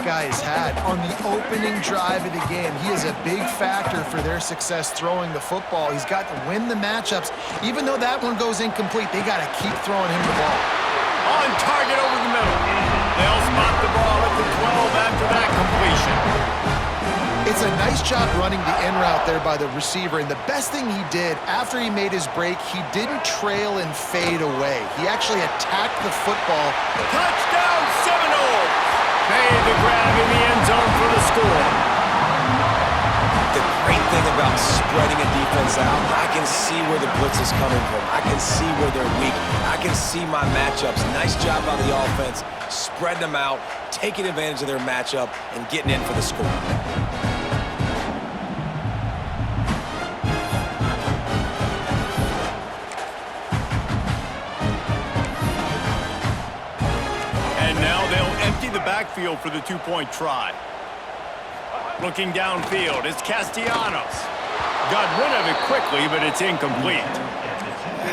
guy has had on the opening drive of the game. He is a big factor for their success throwing the football. He's got to win the matchups. Even though that one goes incomplete, they got to keep throwing him the ball. On target over the middle. They'll spot the ball at the 12 after that completion. It's a nice job running the in route there by the receiver, and the best thing he did after he made his break, he didn't trail and fade away. He actually attacked the football. Touchdown Seminoles! Made the grab in the end zone for the score. The great thing about spreading a defense out, I can see where the blitz is coming from. I can see where they're weak. I can see my matchups. Nice job by the offense, spreading them out, taking advantage of their matchup, and getting in for the score. Backfield for the two-point try. Looking downfield, it's Castellanos. Got rid of it quickly, but it's incomplete.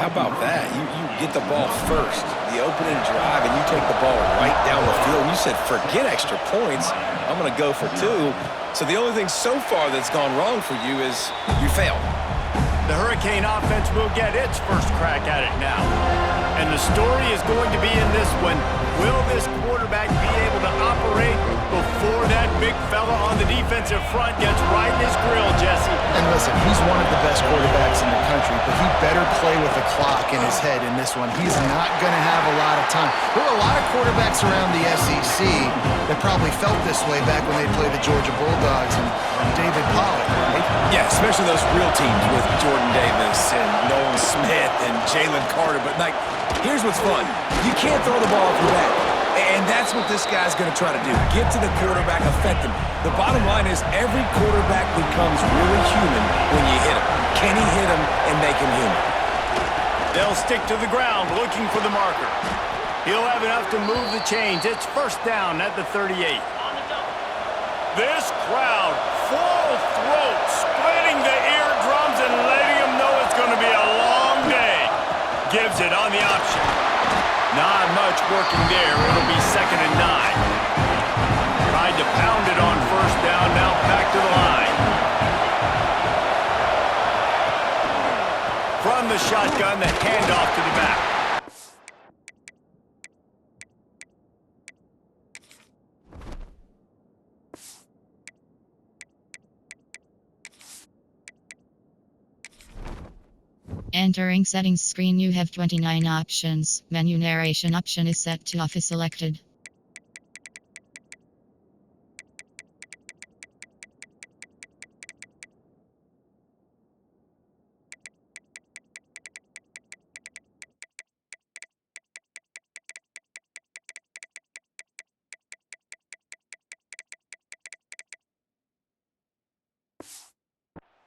How about that? You get the ball first, the opening drive, and you take the ball right down the field. And you said, forget extra points. I'm going to go for 2. So the only thing so far that's gone wrong for you is you failed. The Hurricane offense will get its first crack at it now. And the story is going to be in this one. Will this quarterback be able to operate before that big fella on the defensive front gets right in his grill, Jesse? And listen, he's one of the best quarterbacks in the country, but he better play with the clock in his head in this one. He's not going to have a lot of time. There were a lot of quarterbacks around the SEC that probably felt this way back when they played the Georgia Bulldogs and David Pollack, right? Yeah, especially those real teams with Jordan Davis and Nolan Smith and Jalen Carter. But, like, here's what's fun. You can't throw the ball off your back. And that's what this guy's going to try to do. Get to the quarterback, affect him. The bottom line is every quarterback becomes really human when you hit him. Can he hit him and make him human? They'll stick to the ground looking for the marker. He'll have enough to move the chains. It's first down at the 38. This crowd, full throat, splitting the eardrums and letting them know it's going to be a long day. Gives it on the option. Not much working there. It'll be 2nd and 9. Tried to pound it on first down. Now back to the line. From the shotgun, the handoff to the back. Entering settings screen, you have 29 options. Menu narration option is set to off is selected.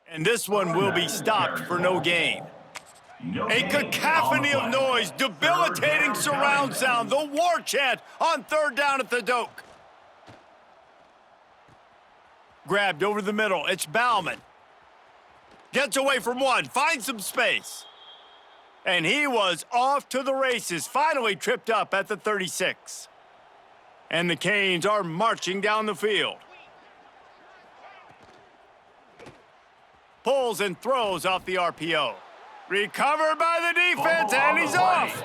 And this one will be stopped for no gain. A cacophony of noise, debilitating surround sound, the war chant on 3rd down at the Doak. Grabbed over the middle, it's Bauman. Gets away from one, finds some space. And he was off to the races, finally tripped up at the 36. And the Canes are marching down the field. Pulls and throws off the RPO. Recovered by the defense, and he's off.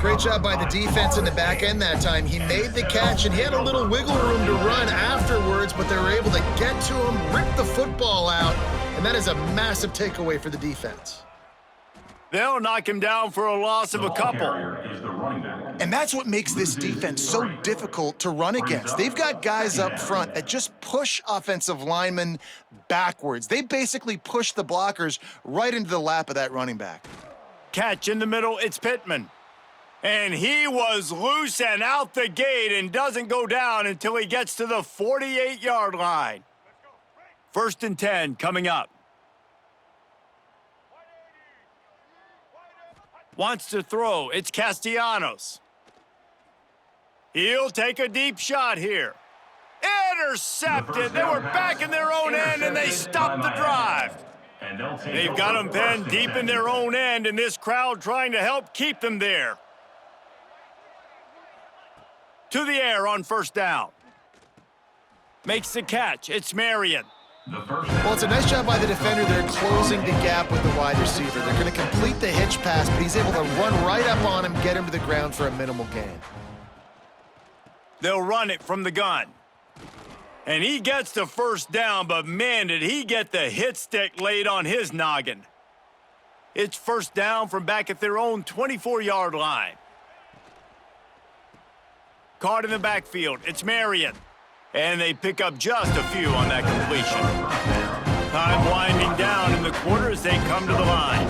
Great job by the defense in the back end that time. He made the catch, and he had a little wiggle room to run afterwards, but they were able to get to him, rip the football out, and that is a massive takeaway for the defense. They'll knock him down for a loss of a couple. And that's what makes this defense so difficult to run against. They've got guys up front that just push offensive linemen backwards. They basically push the blockers right into the lap of that running back. Catch in the middle, it's Pittman. And he was loose and out the gate and doesn't go down until he gets to the 48-yard line. 1st and 10 coming up. Wants to throw. It's Castellanos. He'll take a deep shot here. Intercepted. They were back in their own end, and they stopped the drive. They've got them pinned deep in their own end, and this crowd trying to help keep them there. To the air on 1st down. Makes the catch. It's Marion. Well, it's a nice job by the defender. They're closing the gap with the wide receiver. They're going to complete the hitch pass, but he's able to run right up on him, get him to the ground for a minimal gain. They'll run it from the gun. And he gets the first down, but man, did he get the hit stick laid on his noggin. It's first down from back at their own 24-yard line. Caught in the backfield. It's Marion. And they pick up just a few on that completion. Time winding down in the quarter as they come to the line.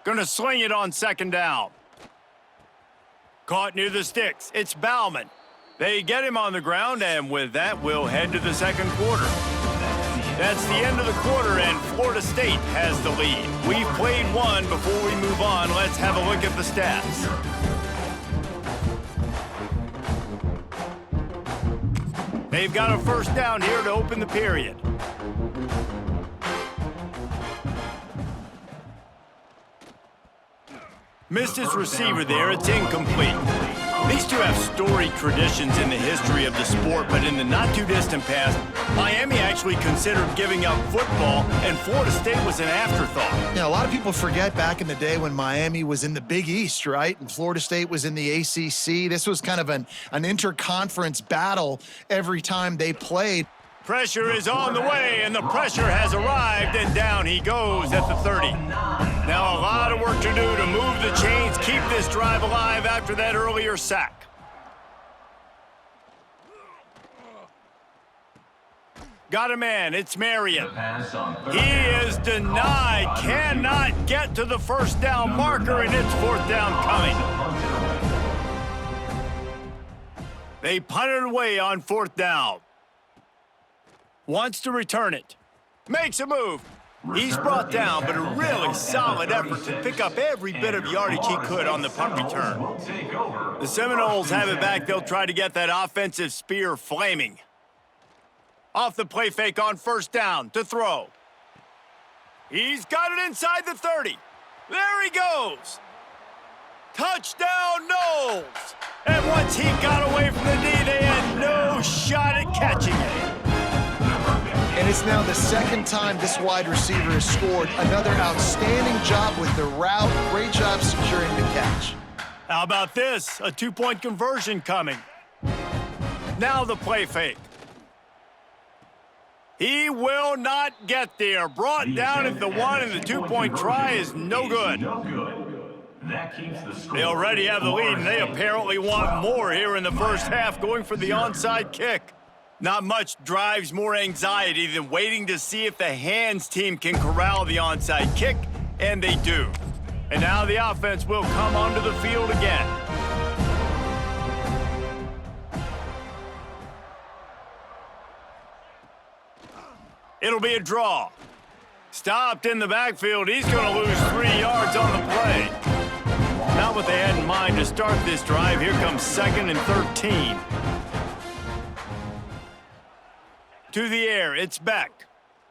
Gonna sling it on second down. Caught near the sticks. It's Bauman. They get him on the ground, and with that, we'll head to the second quarter. That's the end of the quarter, and Florida State has the lead. We've played one. Before we move on, let's have a look at the stats. They've got a first down here to open the period. Missed his receiver there. It's incomplete. These two have storied traditions in the history of the sport, but in the not-too-distant past, Miami actually considered giving up football, and Florida State was an afterthought. Yeah, a lot of people forget back in the day when Miami was in the Big East, right? And Florida State was in the ACC. This was kind of an interconference battle every time they played. Pressure is on the way, and the pressure has arrived, and down he goes at the 30. Now a lot of work to do to move the chains, keep this drive alive after that earlier sack. Got a man, it's Marion. He is denied, cannot get to the first down marker, and it's fourth down coming. They punt it away on fourth down. Wants to return it. Makes a move. He's brought down, but a really solid effort to pick up every bit of yardage he could on the punt return. The Seminoles have it back. They'll try to get that offensive spear flaming. Off the play fake on first down to throw. He's got it inside the 30. There he goes. Touchdown, Noles. And once he got away from the knee, they had no shot at catching it. And it's now the second time this wide receiver has scored. Another outstanding job with the route. Great job securing the catch. How about this? A two-point conversion coming. Now the play fake. He will not get there. Brought down at the one, and the two-point try is no good. They already have the lead, and they apparently want more here in the first half, going for the onside kick. Not much drives more anxiety than waiting to see if the hands team can corral the onside kick, and they do. And now the offense will come onto the field again. It'll be a draw. Stopped in the backfield. He's going to lose 3 yards on the play. Not what they had in mind to start this drive. Here comes 2nd and 13. To the air, it's Beck.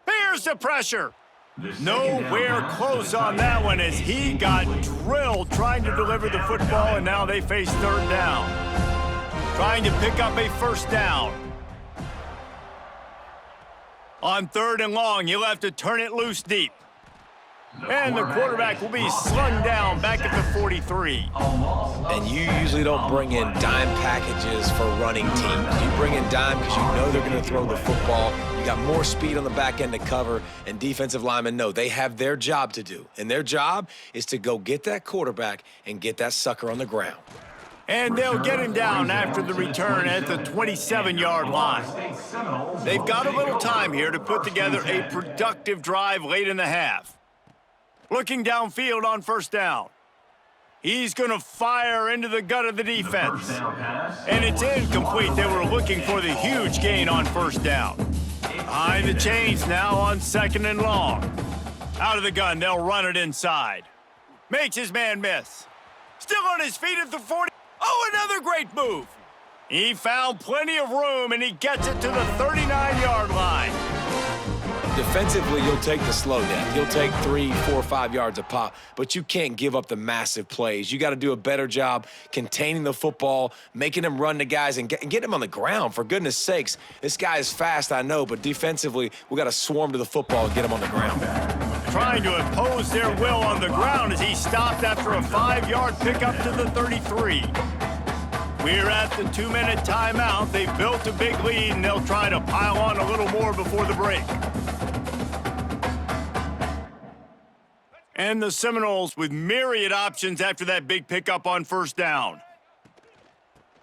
Here's the pressure. Nowhere close on that one as he got drilled trying to deliver the football, and now they face third down. Trying to pick up a first down. On third and long, he'll have to turn it loose deep. And the quarterback will be slung down back at the 43. And you usually don't bring in dime packages for running teams. You bring in dime because you know they're going to throw the football. You got more speed on the back end to cover, and defensive linemen know they have their job to do. And their job is to go get that quarterback and get that sucker on the ground. And they'll get him down after the return at the 27-yard line. They've got a little time here to put together a productive drive late in the half. Looking downfield on first down. He's going to fire into the gut of the defense. And it's incomplete. They were looking for the huge gain on first down. Behind the chains now on 2nd and long. Out of the gun, they'll run it inside. Makes his man miss. Still on his feet at the 40. Oh, another great move. He found plenty of room, and he gets it to the 39-yard line. Defensively, you'll take the slow down. You'll take 3, 4, 5 yards a pop, but you can't give up the massive plays. You got to do a better job containing the football, making them run to guys, and get them on the ground, for goodness sakes. This guy is fast, I know, but defensively, we got to swarm to the football and get him on the ground. Trying to impose their will on the ground as he stopped after a 5-yard pickup to the 33. We're at the 2-minute timeout. They've built a big lead, and they'll try to pile on a little more before the break. And the Seminoles with myriad options after that big pickup on first down.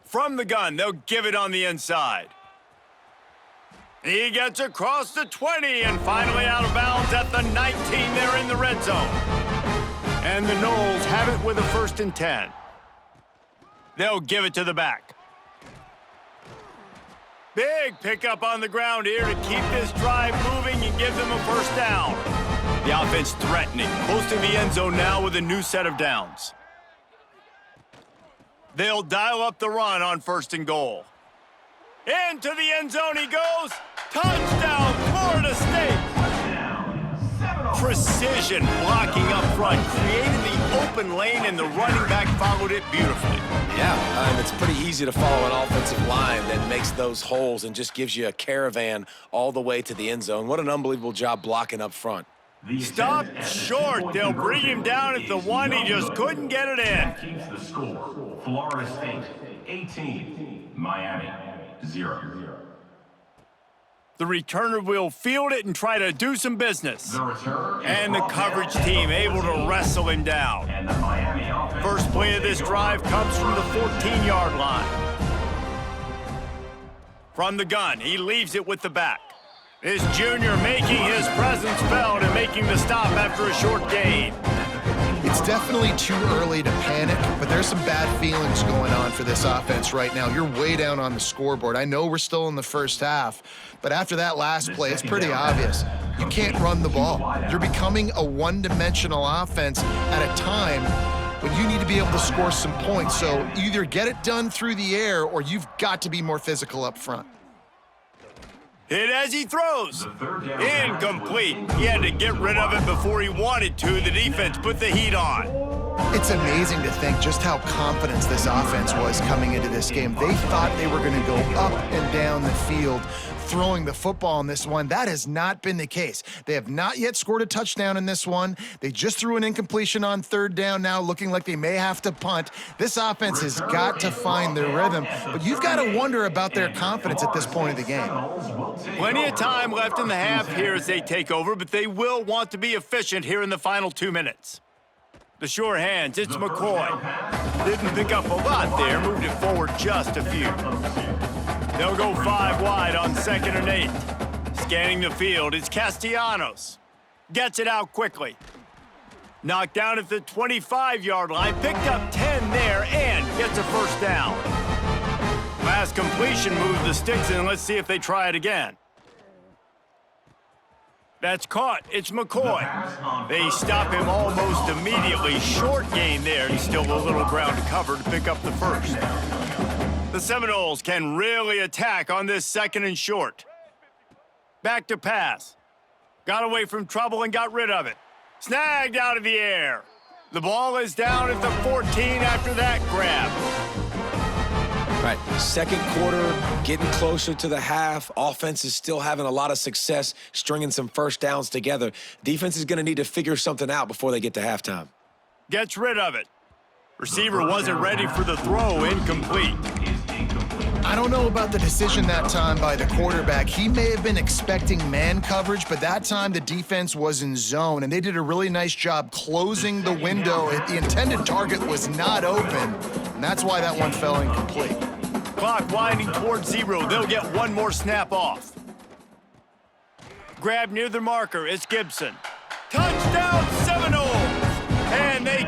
From the gun, they'll give it on the inside. He gets across the 20 and finally out of bounds at the 19. They're in the red zone. And the Noles have it with a 1st and 10. They'll give it to the back. Big pickup on the ground here to keep this drive moving and give them a 1st down. The offense threatening, close to the end zone now with a new set of downs. They'll dial up the run on 1st and goal. Into the end zone he goes. Touchdown, Florida State. Precision blocking up front, created the open lane, and the running back followed it beautifully. Yeah, it's pretty easy to follow an offensive line that makes those holes and just gives you a caravan all the way to the end zone. What an unbelievable job blocking up front. Stopped short. They'll bring him down at the 1. He just couldn't get it in. Keeps the score. Florida State 18, Miami 0. The returner will field it and try to do some business. And the coverage team able to wrestle him down. First play of this drive comes from the 14-yard line. From the gun, he leaves it with the back. This junior making his presence felt and making the stop after a short gain. It's definitely too early to panic, but there's some bad feelings going on for this offense right now. You're way down on the scoreboard. I know we're still in the first half, but after that last play, it's pretty obvious. You can't run the ball. You're becoming a one-dimensional offense at a time when you need to be able to score some points. So either get it done through the air or you've got to be more physical up front. Hit as he throws. Incomplete. He had to get rid of it before he wanted to. The defense put the heat on. It's amazing to think just how confident this offense was coming into this game. They thought they were going to go up and down the field throwing the football in this one. That has not been the case. They have not yet scored a touchdown in this one. They just threw an incompletion on 3rd down now, looking like they may have to punt. This offense has got to find their rhythm, but you've got to wonder about their confidence at this point of the game. Plenty of time left in the half here as they take over, but they will want to be efficient here in the final 2 minutes. The sure hands, it's McCoy. Didn't pick up a lot there, moved it forward just a few. They'll go 5 wide on 2nd and 8. Scanning the field, it's Castellanos. Gets it out quickly. Knocked down at the 25-yard line, picked up 10 there, and gets a 1st down. Last completion moved the sticks in. Let's see if they try it again. That's caught. It's McCoy. They stop him almost immediately. Short gain there. He's still a little ground to cover to pick up the 1st. The Seminoles can really attack on this 2nd and short. Back to pass. Got away from trouble and got rid of it. Snagged out of the air. The ball is down at the 14 after that grab. All right, 2nd quarter, getting closer to the half. Offense is still having a lot of success stringing some 1st downs together. Defense is going to need to figure something out before they get to halftime. Gets rid of it. Receiver wasn't ready for the throw, incomplete. I don't know about the decision that time by the quarterback. He may have been expecting man coverage, but that time the defense was in zone, and they did a really nice job closing the window. The intended target was not open, and that's why that one fell incomplete. Clock winding towards 0. They'll get one more snap off. Grab near the marker. It's Gibson. Touchdown Seminoles! And they